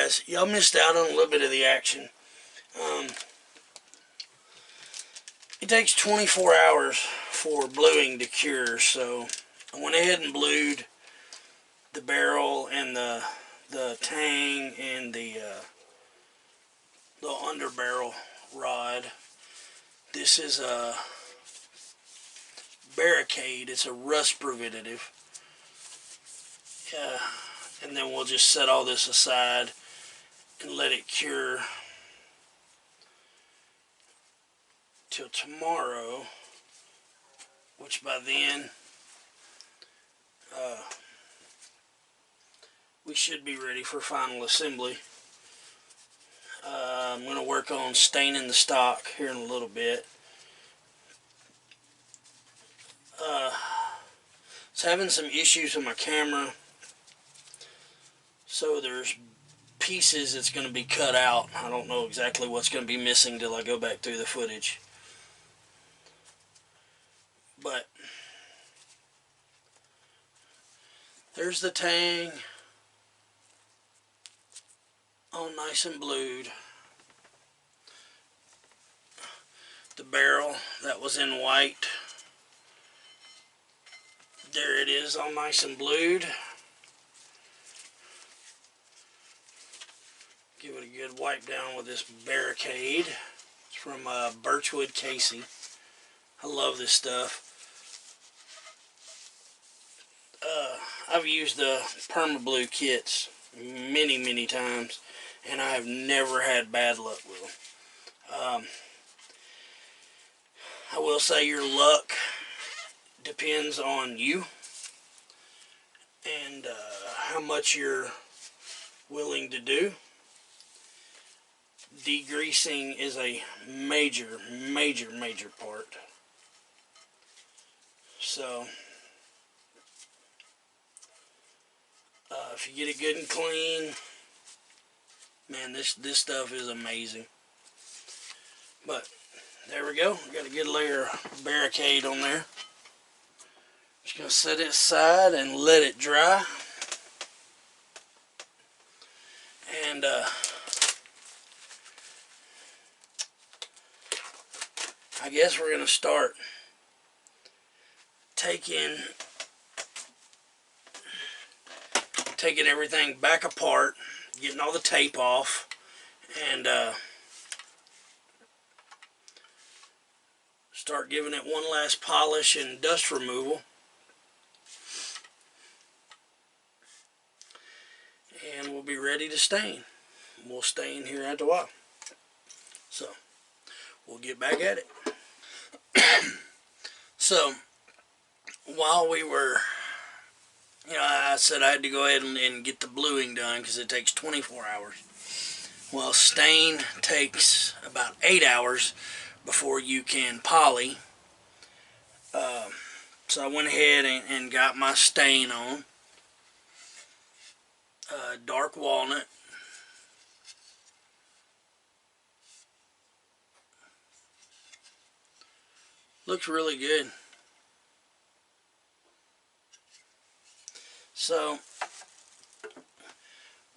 guys, y'all missed out on a little bit of the action. It takes 24 hours for bluing to cure, so I went ahead and blued the barrel and the tang and the underbarrel rod. This is a barricade. It's a rust preventative. And then we'll just set all this aside and let it cure till tomorrow, which by then we should be ready for final assembly. I'm going to work on staining the stock here in a little bit. It's having some issues with my camera, so there's pieces that's going to be cut out. I don't know exactly what's going to be missing till I go back through the footage. But there's the tang, all nice and blued. The barrel that was in white, there it is, all nice and blued. Give it a good wipe down with this barricade. It's from Birchwood Casey. I love this stuff. I've used the PermaBlue kits many times, and I have never had bad luck with them. I will say your luck depends on you and how much you're willing to do. Degreasing is a major part. So if you get it good and clean, man, this stuff is amazing. But there we go. Got a good layer of barricade on there. Just gonna set it aside and let it dry. And I guess we're gonna start taking everything back apart, getting all the tape off, and start giving it one last polish and dust removal. And we'll be ready to stain. We'll stain here after a while. So we'll get back at it. So while we were, I said I had to go ahead and get the bluing done because it takes 24 hours. Well, stain takes about 8 hours before you can poly. So I went ahead and got my stain on. Dark walnut. Looks really good. So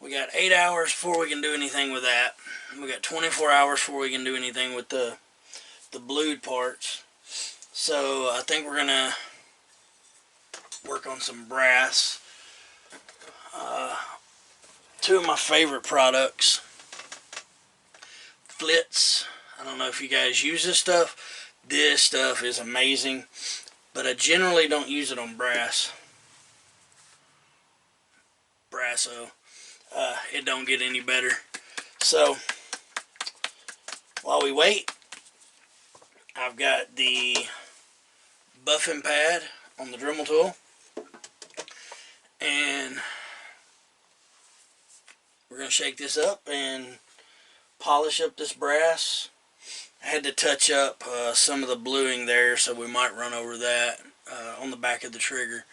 we got 8 hours before we can do anything with that. We got 24 hours before we can do anything with the blued parts. So I think we're gonna work on some brass. Two of my favorite products, Flitz. I don't know if you guys use this stuff. This stuff is amazing, but I generally don't use it on brasso. It don't get any better. So while we wait, I've got the buffing pad on the Dremel tool, and we're going to shake this up and polish up this brass. I had to touch up some of the bluing there, so we might run over that on the back of the trigger.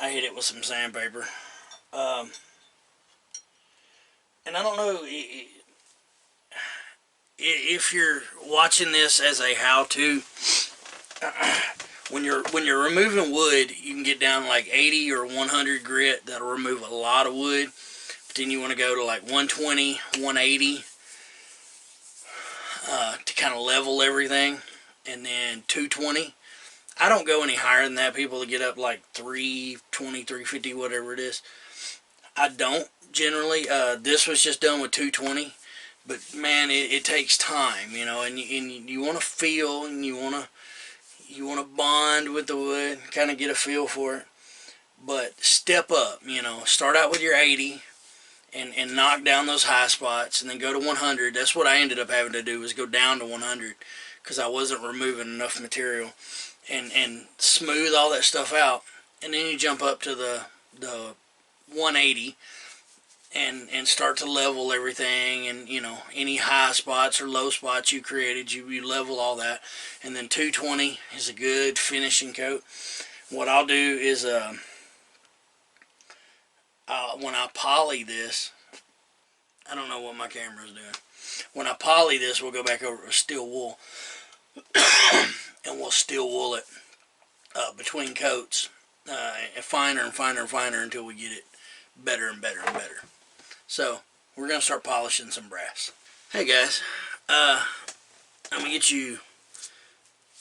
I hit it with some sandpaper. And I don't know if you're watching this as a how-to. When you're removing wood, you can get down like 80 or 100 grit. That'll remove a lot of wood. Then you want to go to like 120, 180 to kind of level everything. And then 220. I don't go any higher than that. People that get up like 320, 350, whatever it is. I don't generally. This was just done with 220. But man, it takes time, you know, and you want to feel, and you want to bond with the wood, kind of get a feel for it. But step up, you know, start out with your 80 and knock down those high spots, and then go to 100. That's what I ended up having to do, was go down to 100 because I wasn't removing enough material, and smooth all that stuff out. And then you jump up to the 180 and start to level everything, and you know, any high spots or low spots you created, you level all that. And then 220 is a good finishing coat. What I'll do is when I poly this, I don't know what my camera's doing. When I poly this, we'll go back over with steel wool and we'll steel wool it between coats, finer and finer and finer until we get it better and better and better. So we're going to start polishing some brass. Hey guys, I'm going to get you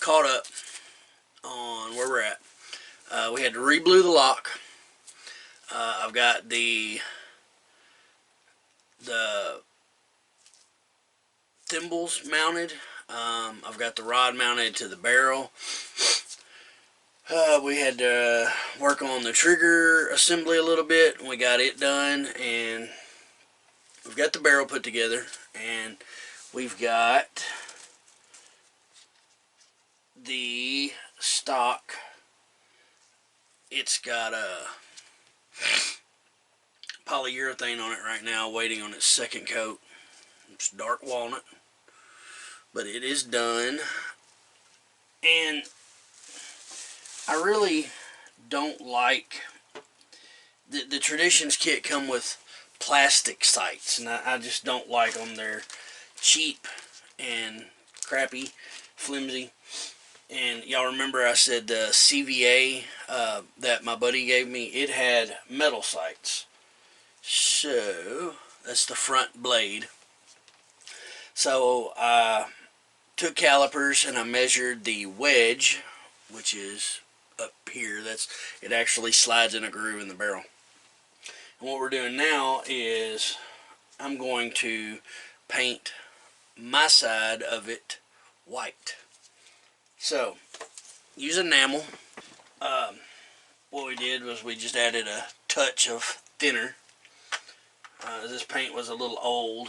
caught up on where we're at. We had to re-blue the lock. I've got the thimbles mounted. I've got the rod mounted to the barrel. We had to work on the trigger assembly a little bit, and we got it done, and we've got the barrel put together, and we've got the stock. It's got a polyurethane on it right now, waiting on its second coat. It's dark walnut, but it is done. And I really don't like the Traditions kit come with plastic sights, and I just don't like them. They're cheap and crappy, flimsy. And y'all remember I said the CVA that my buddy gave me, it had metal sights. So that's the front blade. So I took calipers and I measured the wedge, which is up here. It actually slides in a groove in the barrel. And what we're doing now is I'm going to paint my side of it white. So use enamel. What we did was we just added a touch of thinner. This paint was a little old,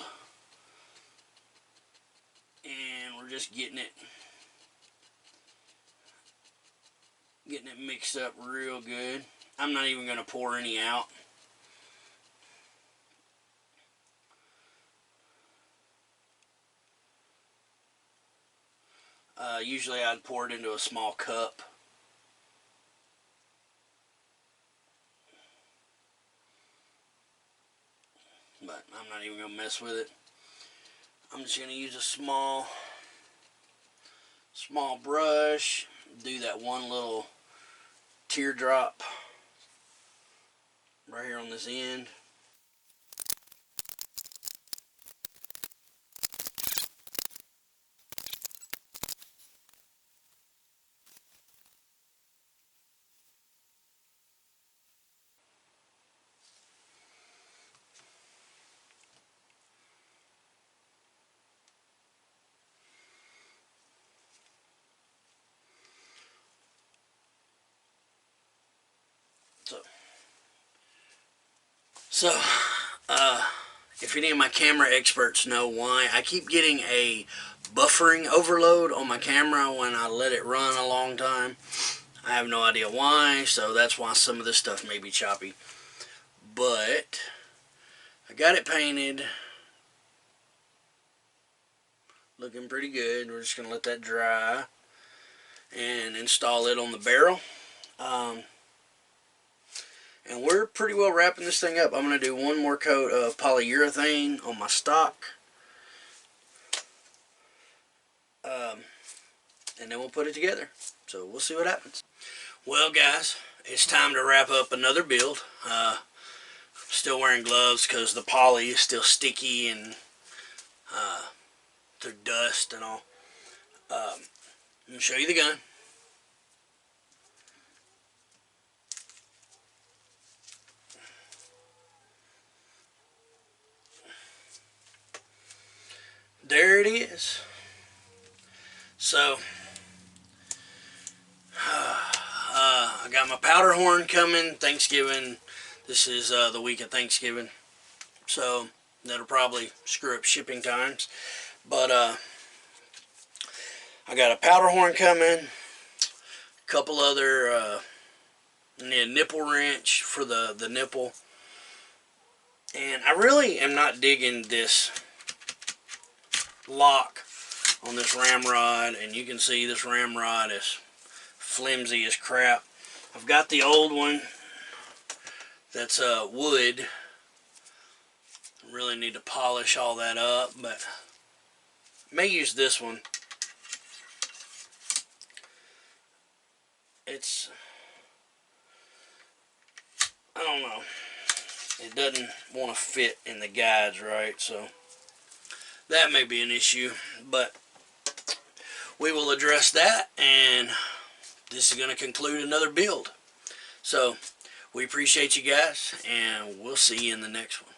and we're just getting it mixed up real good. I'm not even going to pour any out. Usually I'd pour it into a small cup. But I'm not even going to mess with it. I'm just going to use a small brush, do that one little teardrop right here on this end. So, if any of my camera experts know why I keep getting a buffering overload on my camera when I let it run a long time, I have no idea why, so that's why some of this stuff may be choppy. But I got it painted, looking pretty good. We're just going to let that dry and install it on the barrel. And we're pretty well wrapping this thing up. I'm going to do one more coat of polyurethane on my stock. And then we'll put it together. So we'll see what happens. Well guys, it's time to wrap up another build. Still wearing gloves because the poly is still sticky and through dust and all. I'm going to show you the gun. There it is. So, I got my powder horn coming. Thanksgiving. This is the week of Thanksgiving. So, that'll probably screw up shipping times. But, I got a powder horn coming. A couple other, need a nipple wrench for the nipple. And I really am not digging this lock on this ramrod, and you can see this ramrod is flimsy as crap. I've got the old one that's wood. I really need to polish all that up, but I may use this one. I don't know, it doesn't want to fit in the guides right, so that may be an issue, but we will address that, and this is going to conclude another build. So we appreciate you guys, and we'll see you in the next one.